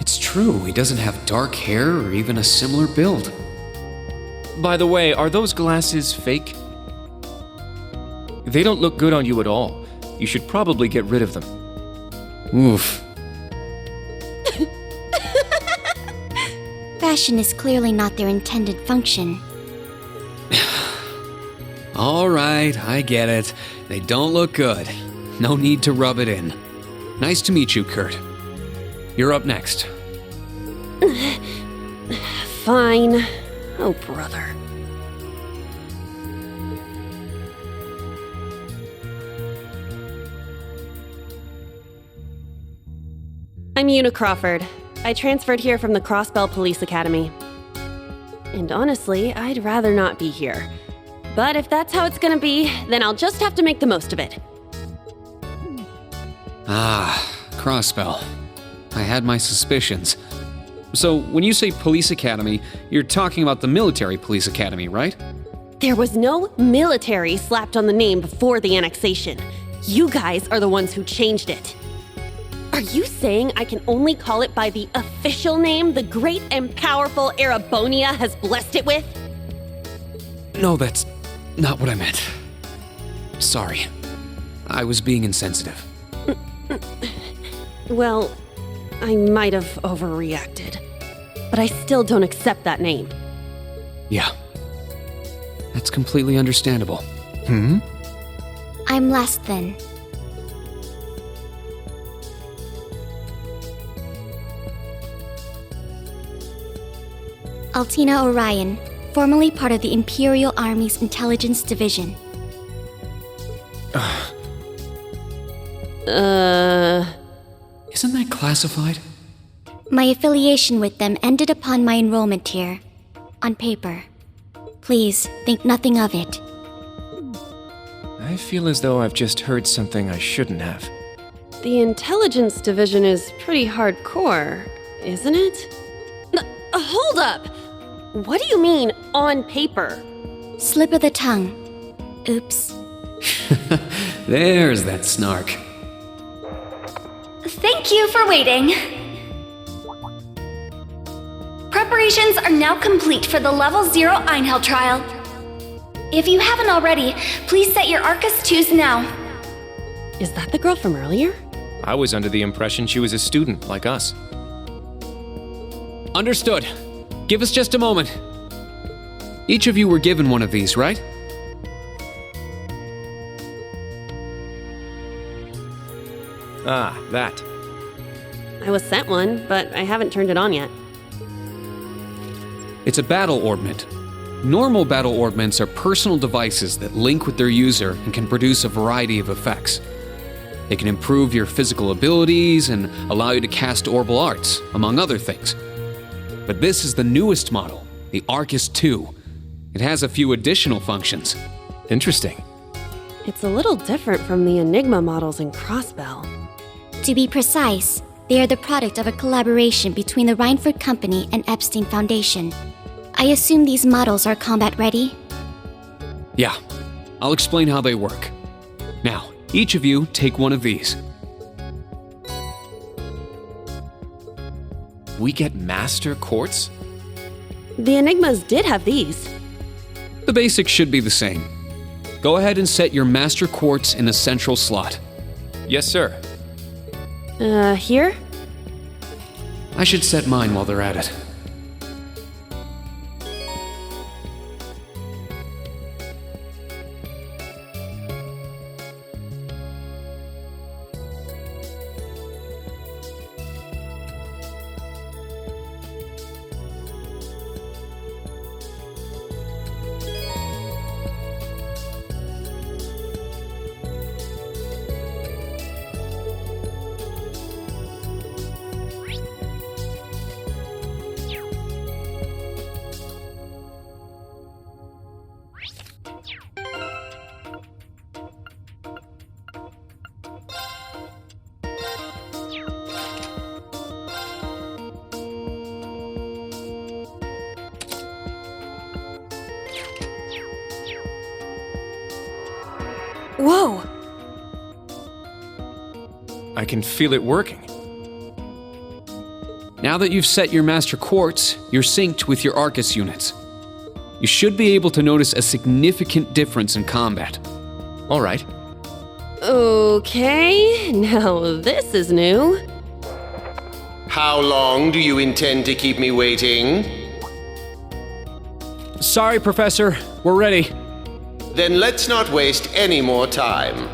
It's true, he doesn't have dark hair or even a similar build. By the way, are those glasses fake? They don't look good on you at all. You should probably get rid of them. Oof. Fashion is clearly not their intended function. All right, I get it. They don't look good. No need to rub it in. Nice to meet you, Kurt. You're up next. Fine. Oh, brother. I'm Una Crawford. I transferred here from the Crossbell Police Academy. And honestly, I'd rather not be here. But if that's how it's gonna be, then I'll just have to make the most of it. Ah, Crossbell. I had my suspicions. So, when you say police academy, you're talking about the military police academy, right? There was no military slapped on the name before the annexation. You guys are the ones who changed it. Are you saying I can only call it by the official name the great and powerful Erebonia has blessed it with? No, that's not what I meant. Sorry. I was being insensitive. Well, I might have overreacted. But I still don't accept that name. Yeah. That's completely understandable. I'm less than. Altina Orion, formerly part of the Imperial Army's Intelligence Division. Isn't that classified? My affiliation with them ended upon my enrollment here. On paper. Please, think nothing of it. I feel as though I've just heard something I shouldn't have. The Intelligence Division is pretty hardcore, isn't it? Hold up! What do you mean, on paper? Slip of the tongue. Oops. There's that snark. Thank you for waiting. Preparations are now complete for the Level 0 Einhell trial. If you haven't already, please set your Arcus 2s now. Is that the girl from earlier? I was under the impression she was a student, like us. Understood. Give us just a moment. Each of you were given one of these, right? Ah, that. I was sent one, but I haven't turned it on yet. It's a battle orbment. Normal battle orbments are personal devices that link with their user and can produce a variety of effects. They can improve your physical abilities and allow you to cast orbal arts, among other things. But this is the newest model, the Arcus 2. It has a few additional functions. Interesting. It's a little different from the Enigma models in Crossbell. To be precise, they are the product of a collaboration between the Reinford Company and Epstein Foundation. I assume these models are combat ready? Yeah, I'll explain how they work. Now, each of you take one of these. We get Master Quartz? The Enigmas did have these. The basics should be the same. Go ahead and set your Master Quartz in the central slot. Yes, sir. Here? I should set mine while they're at it. Whoa! I can feel it working. Now that you've set your Master Quartz, you're synced with your Arcus units. You should be able to notice a significant difference in combat. All right. Okay, now this is new. How long do you intend to keep me waiting? Sorry, Professor. We're ready. Then let's not waste any more time.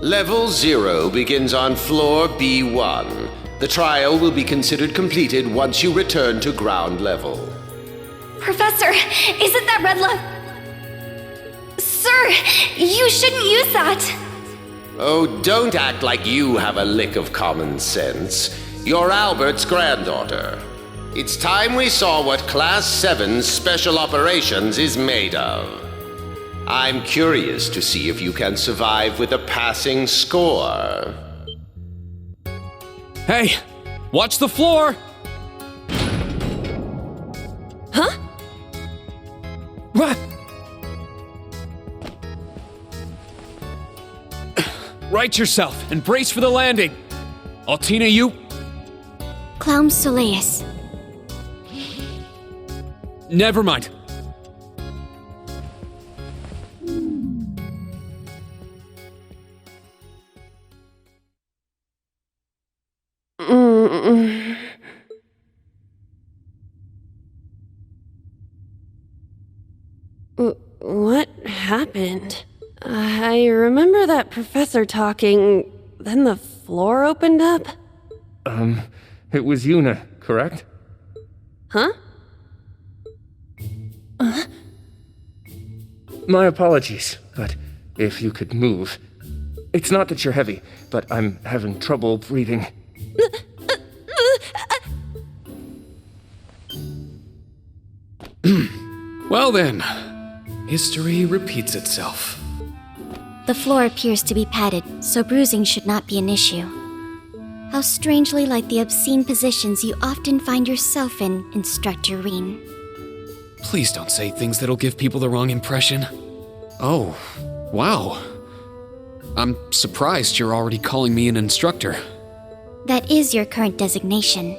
Level 0 begins on floor B1. The trial will be considered completed once you return to ground level. Professor, isn't that red love? Sir, you shouldn't use that. Oh, don't act like you have a lick of common sense. you're Albert's granddaughter. It's time we saw what Class 7's Special Operations is made of. I'm curious to see if you can survive with a passing score. Hey, watch the floor! Huh? What? Right yourself and brace for the landing. Altina, you... Clown Soleus. Never mind. What happened? I remember that professor talking, then the floor opened up. It was Yuna, correct? Huh? My apologies, but if you could move. It's not that you're heavy, but I'm having trouble breathing. Well then, history repeats itself. The floor appears to be padded, so bruising should not be an issue. How strangely like the obscene positions you often find yourself in, Instructor Reen. Please don't say things that'll give people the wrong impression. Oh, wow. I'm surprised you're already calling me an instructor. That is your current designation.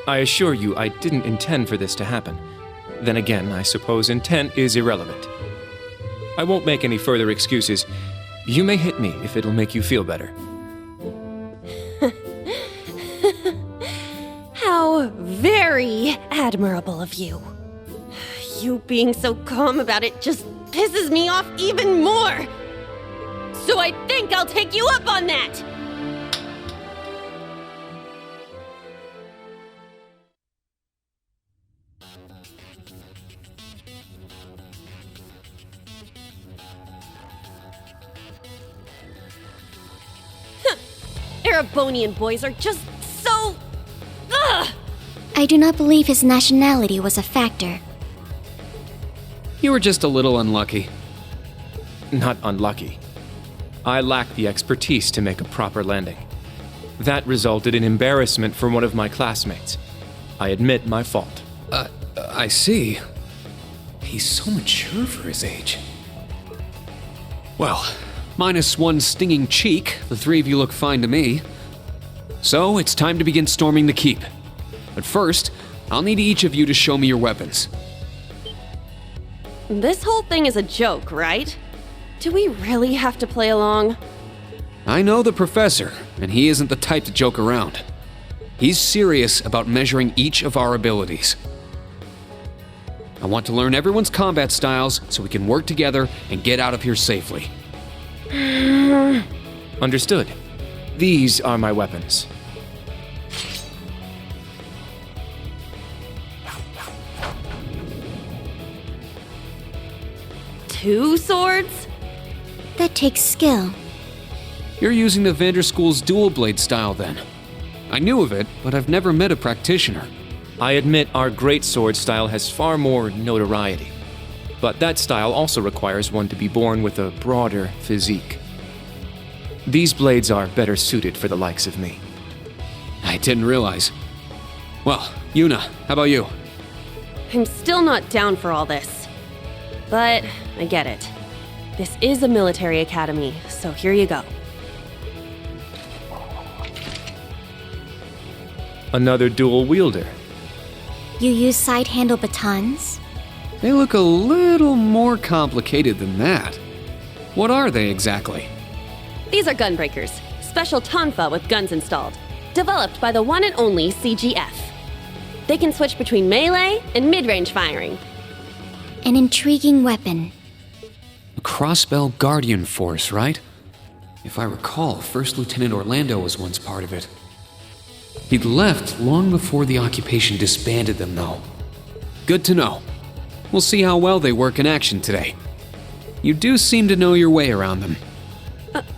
I assure you, I didn't intend for this to happen. Then again, I suppose intent is irrelevant. I won't make any further excuses. You may hit me if it'll make you feel better. How very admirable of you. You being so calm about it just pisses me off even more. So I think I'll take you up on that. Erebonian boys are just so... Ugh! I do not believe his nationality was a factor. You were just a little unlucky. Not unlucky. I lacked the expertise to make a proper landing. That resulted in embarrassment for one of my classmates. I admit my fault. I see. He's so mature for his age. Well, minus one stinging cheek, the three of you look fine to me. So, it's time to begin storming the keep. But first, I'll need each of you to show me your weapons. This whole thing is a joke, right? Do we really have to play along? I know the professor, and he isn't the type to joke around. He's serious about measuring each of our abilities. I want to learn everyone's combat styles so we can work together and get out of here safely. Understood. These are my weapons. Two swords? That takes skill. You're using the Vanderschool's dual blade style then. I knew of it, but I've never met a practitioner. I admit our great sword style has far more notoriety. But that style also requires one to be born with a broader physique. These blades are better suited for the likes of me. I didn't realize. Well, Yuna, how about you? I'm still not down for all this. But I get it. This is a military academy, so here you go. Another dual wielder. You use side handle batons? They look a little more complicated than that. What are they exactly? These are gunbreakers, special tonfa with guns installed, developed by the one and only CGF. They can switch between melee and mid-range firing. An intriguing weapon. A Crossbell Guardian Force, right? If I recall, First Lieutenant Orlando was once part of it. He'd left long before the occupation disbanded them, though. Good to know. We'll see how well they work in action today. You do seem to know your way around them.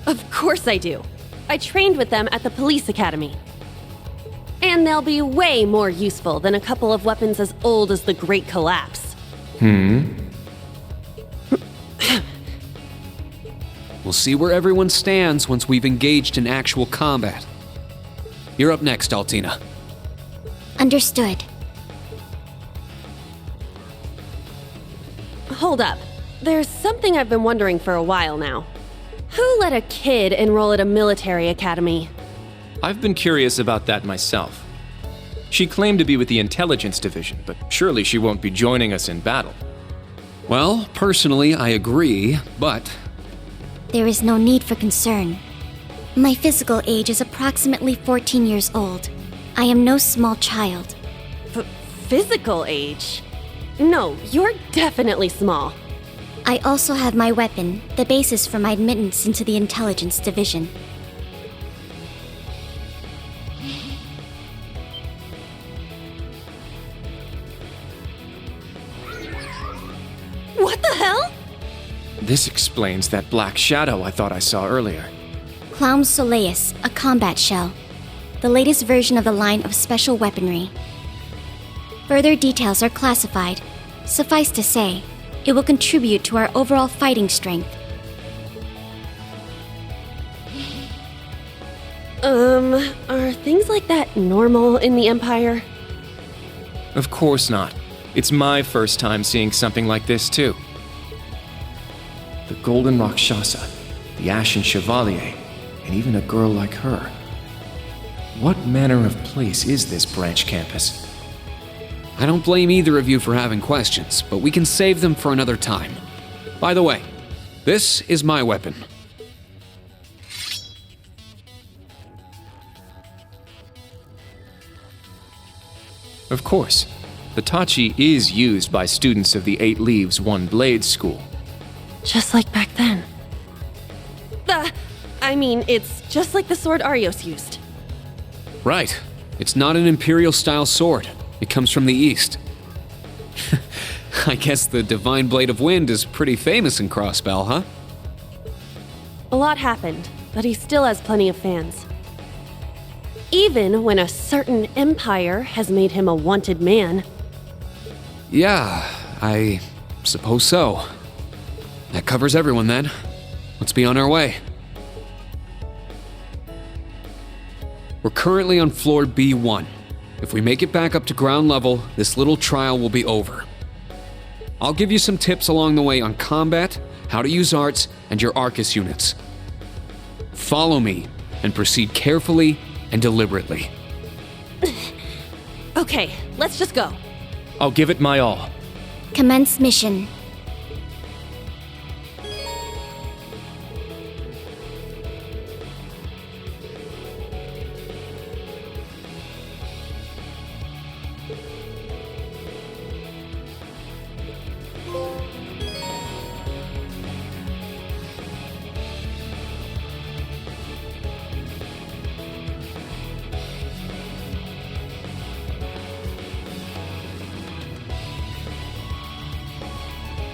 Of course I do. I trained with them at the police academy. And they'll be way more useful than a couple of weapons as old as the Great Collapse. We'll see where everyone stands once we've engaged in actual combat. You're up next, Altina. Understood. Hold up. There's something I've been wondering for a while now. Who let a kid enroll at a military academy? I've been curious about that myself. She claimed to be with the intelligence division, but surely she won't be joining us in battle. Well, personally, I agree, but... There is no need for concern. My physical age is approximately 14 years old. I am no small child. Physical age? No, you're definitely small. I also have my weapon, the basis for my admittance into the intelligence division. What the hell? This explains that black shadow I thought I saw earlier. Clown Soleus, a combat shell. The latest version of the line of special weaponry. Further details are classified. Suffice to say, it will contribute to our overall fighting strength. Are things like that normal in the Empire? Of course not. It's my first time seeing something like this, too. The Golden Rakshasa, the Ashen Chevalier, and even a girl like her. What manner of place is this branch campus? I don't blame either of you for having questions, but we can save them for another time. By the way, this is my weapon. Of course, the Tachi is used by students of the 8 Leaves, 1 Blade school. Just like back then. It's just like the sword Arios used. Right. It's not an Imperial-style sword. It comes from the East. I guess the Divine Blade of Wind is pretty famous in Crossbell, huh? A lot happened, but he still has plenty of fans. Even when a certain empire has made him a wanted man. Yeah, I suppose so. That covers everyone then. Let's be on our way. We're currently on floor B1. If we make it back up to ground level, this little trial will be over. I'll give you some tips along the way on combat, how to use arts, and your Arcus units. Follow me, and proceed carefully and deliberately. Okay, let's just go. I'll give it my all. Commence mission.